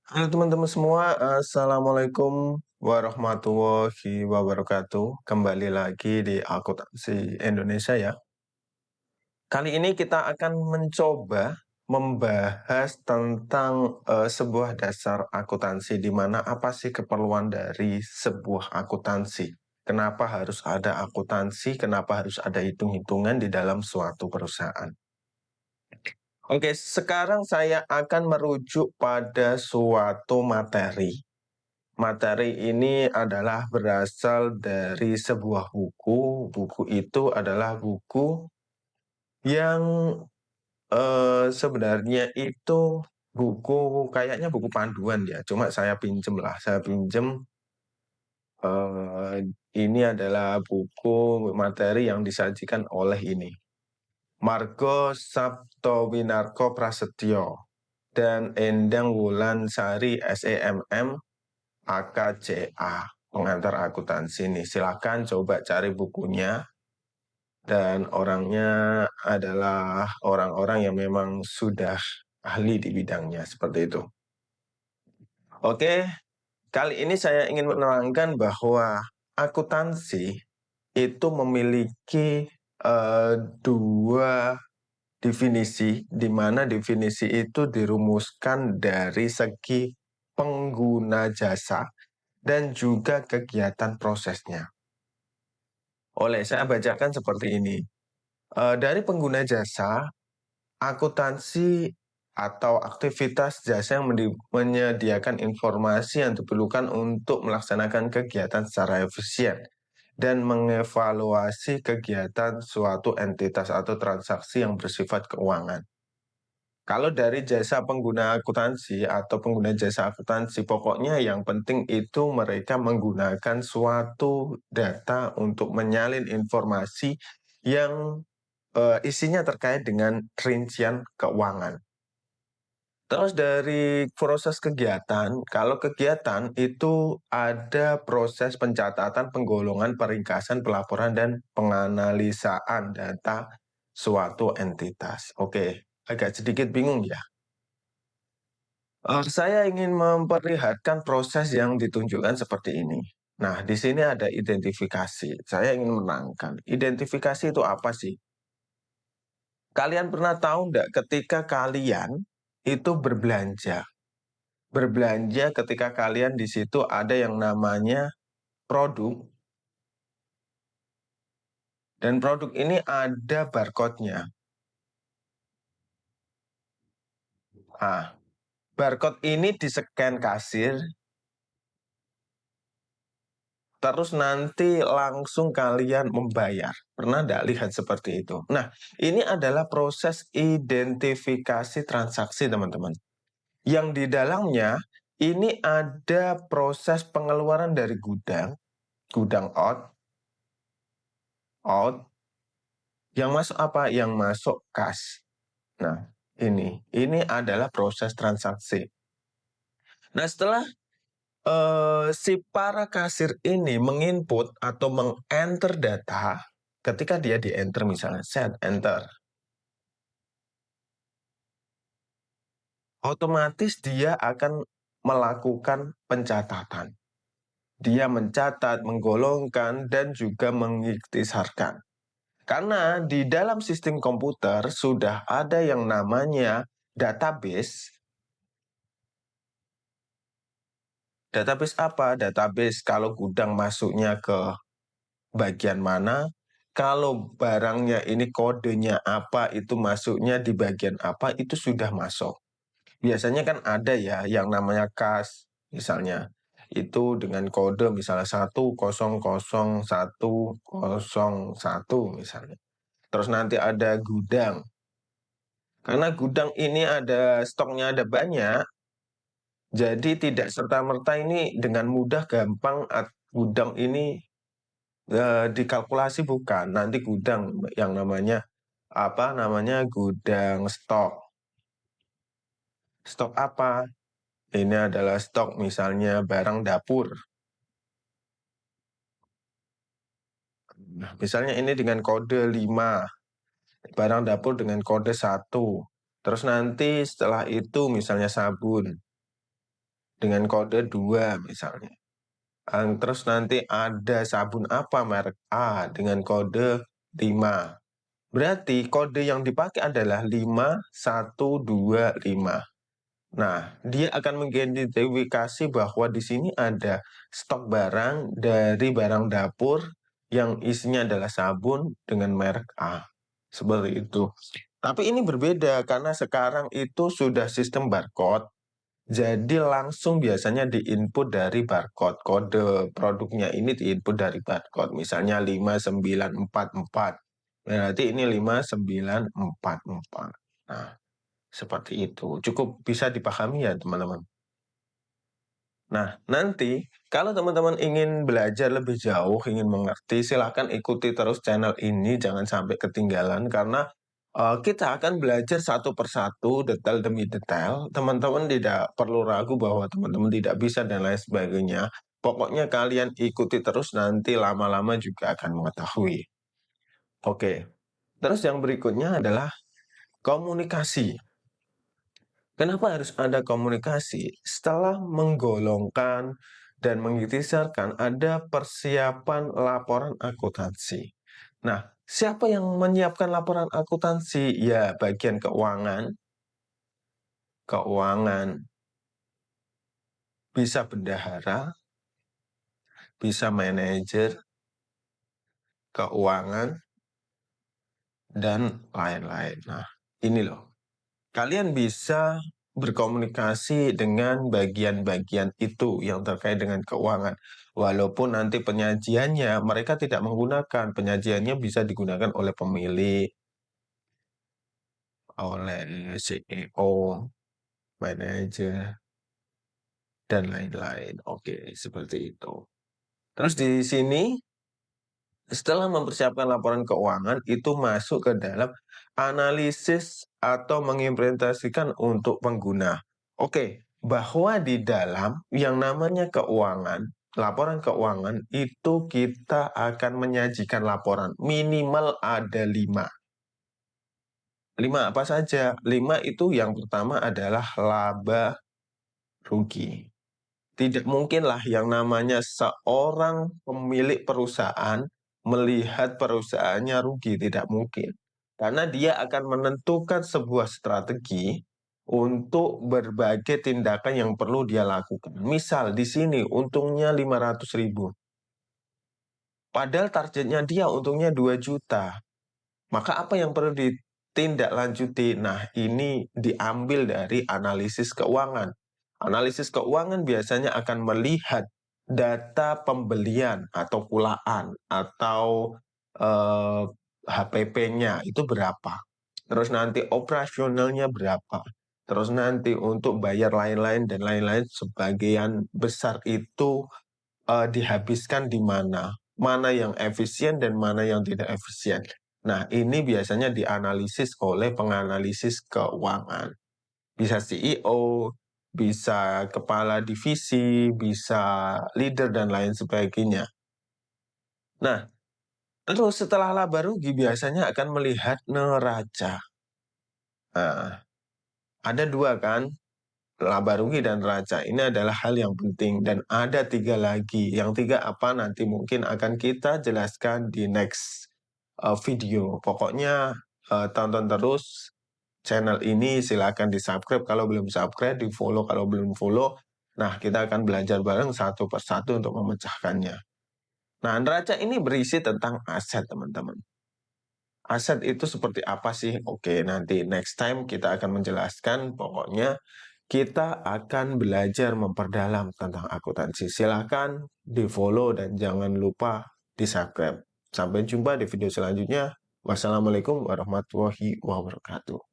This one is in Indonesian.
Halo teman-teman semua, assalamualaikum warahmatullahi wabarakatuh. Kembali lagi di Akuntansi Indonesia ya. Kali ini kita akan mencoba membahas tentang sebuah dasar akuntansi, di mana apa sih keperluan dari sebuah akuntansi. Kenapa harus ada akuntansi, kenapa harus ada hitung-hitungan di dalam suatu perusahaan. Oke, sekarang saya akan merujuk pada suatu materi. Materi ini adalah berasal dari sebuah buku. Buku itu adalah buku yang, sebenarnya itu buku kayaknya buku panduan ya, cuma saya pinjem lah, saya pinjem, eee, ini adalah buku materi yang disajikan oleh ini, Margo Saptowinarko Prasetyo dan Endang Wulansari SEMM AKCA, pengantar akuntansi nih. Silakan coba cari bukunya dan orangnya adalah orang-orang yang memang sudah ahli di bidangnya, seperti itu. Oke, kali ini saya ingin menerangkan bahwa akuntansi itu memiliki, dua definisi, di mana definisi itu dirumuskan dari segi pengguna jasa dan juga kegiatan prosesnya. Saya bacakan seperti ini. Dari pengguna jasa, akuntansi atau aktivitas jasa yang menyediakan informasi yang diperlukan untuk melaksanakan kegiatan secara efisien dan mengevaluasi kegiatan suatu entitas atau transaksi yang bersifat keuangan. Kalau dari jasa pengguna akuntansi atau pengguna jasa akuntansi, pokoknya yang penting itu mereka menggunakan suatu data untuk menyalin informasi yang isinya terkait dengan rincian keuangan. Terus dari proses kegiatan, kalau kegiatan itu ada proses pencatatan, penggolongan, peringkasan, pelaporan, dan penganalisaan data suatu entitas. Oke, agak sedikit bingung ya. Saya ingin memperlihatkan proses yang ditunjukkan seperti ini. Nah, di sini ada identifikasi. Saya ingin menerangkan, identifikasi itu apa sih? Kalian pernah tahu nggak ketika kalian itu berbelanja? Berbelanja ketika kalian di situ ada yang namanya produk, dan produk ini ada barcode-nya. Nah, barcode ini di-scan kasir, terus nanti langsung kalian membayar. Pernah nggak lihat seperti itu? Nah, ini adalah proses identifikasi transaksi, teman-teman. Yang di dalamnya ini ada proses pengeluaran dari gudang, gudang out, yang masuk apa? Yang masuk kas. Nah, ini adalah proses transaksi. Nah, setelah si para kasir ini menginput atau meng-enter data, ketika dia di-enter misalnya, set enter, otomatis dia akan melakukan pencatatan. Dia mencatat, menggolongkan, dan juga mengikhtisarkan. Karena di dalam sistem komputer sudah ada yang namanya database. Database apa? Database kalau gudang masuknya ke bagian mana, kalau barangnya ini kodenya apa, itu masuknya di bagian apa, itu sudah masuk. Biasanya kan ada ya yang namanya kas, misalnya. Itu dengan kode misalnya 1000101 misalnya. Terus nanti ada gudang. Karena gudang ini ada stoknya ada banyak, jadi tidak serta-merta ini dengan mudah gampang gudang ini dikalkulasi bukan. Nanti gudang yang namanya apa namanya gudang stok. Stok apa? Ini adalah stok misalnya barang dapur. Nah, misalnya ini dengan kode 5, barang dapur dengan kode 1. Terus nanti setelah itu misalnya sabun. dengan kode 2 misalnya. Terus nanti ada sabun apa merek A dengan kode 5. Berarti kode yang dipakai adalah 5125. Nah, dia akan mengidentifikasi bahwa di sini ada stok barang dari barang dapur yang isinya adalah sabun dengan merek A. Seperti itu. Tapi ini berbeda karena sekarang itu sudah sistem barcode. Jadi langsung biasanya diinput dari barcode. Kode produknya ini diinput dari barcode. Misalnya 5944. Berarti ini 5944. Nah, seperti itu. Cukup bisa dipahami ya, teman-teman. Nah, nanti kalau teman-teman ingin belajar lebih jauh, ingin mengerti, silahkan ikuti terus channel ini, jangan sampai ketinggalan karena kita akan belajar satu persatu, detail demi detail. Teman-teman tidak perlu ragu bahwa teman-teman tidak bisa dan lain sebagainya. Pokoknya kalian ikuti terus, nanti lama-lama juga akan mengetahui. Oke, terus yang berikutnya adalah komunikasi. Kenapa harus ada komunikasi? Setelah menggolongkan dan mengikhtisarkan, ada persiapan laporan akuntansi. Nah, siapa yang menyiapkan laporan akuntansi? Ya, bagian keuangan, bisa bendahara, bisa manajer keuangan, dan lain-lain. Nah, ini loh. Kalian bisa berkomunikasi dengan bagian-bagian itu yang terkait dengan keuangan. Walaupun nanti penyajiannya mereka tidak menggunakan, penyajiannya bisa digunakan oleh pemilik, oleh CEO, manajer, dan lain-lain. Oke, seperti itu. Terus di sini setelah mempersiapkan laporan keuangan, itu masuk ke dalam analisis atau mengimplementasikan untuk pengguna. Oke, bahwa di dalam yang namanya keuangan, laporan keuangan itu kita akan menyajikan laporan minimal ada 5. 5 apa saja? 5 itu yang pertama adalah laba rugi. Tidak mungkinlah yang namanya seorang pemilik perusahaan melihat perusahaannya rugi, tidak mungkin. Karena dia akan menentukan sebuah strategi untuk berbagai tindakan yang perlu dia lakukan. Misal di sini untungnya 500.000. Padahal targetnya dia untungnya 2 juta. Maka apa yang perlu ditindaklanjuti? Nah, ini diambil dari analisis keuangan. Analisis keuangan biasanya akan melihat data pembelian atau kulaan atau HPP-nya itu berapa. Terus nanti operasionalnya berapa. Terus nanti untuk bayar lain-lain dan lain-lain sebagian besar itu dihabiskan di mana. Mana yang efisien dan mana yang tidak efisien. Nah, ini biasanya dianalisis oleh penganalisis keuangan. Bisa CEO, bisa kepala divisi, bisa leader, dan lain sebagainya. Nah, terus setelah laba rugi biasanya akan melihat neraca. Nah, ada 2 kan, laba rugi dan neraca. Ini adalah hal yang penting dan ada 3 lagi. Yang 3 apa nanti mungkin akan kita jelaskan di next video. Pokoknya tonton terus channel ini, silakan di-subscribe kalau belum subscribe, di-follow kalau belum follow. Nah, kita akan belajar bareng satu persatu untuk memecahkannya. Nah, neraca ini berisi tentang aset, teman-teman. Aset itu seperti apa sih? Oke, nanti next time kita akan menjelaskan. Pokoknya kita akan belajar memperdalam tentang akuntansi. Silakan di-follow dan jangan lupa di-subscribe. Sampai jumpa di video selanjutnya. Wassalamualaikum warahmatullahi wabarakatuh.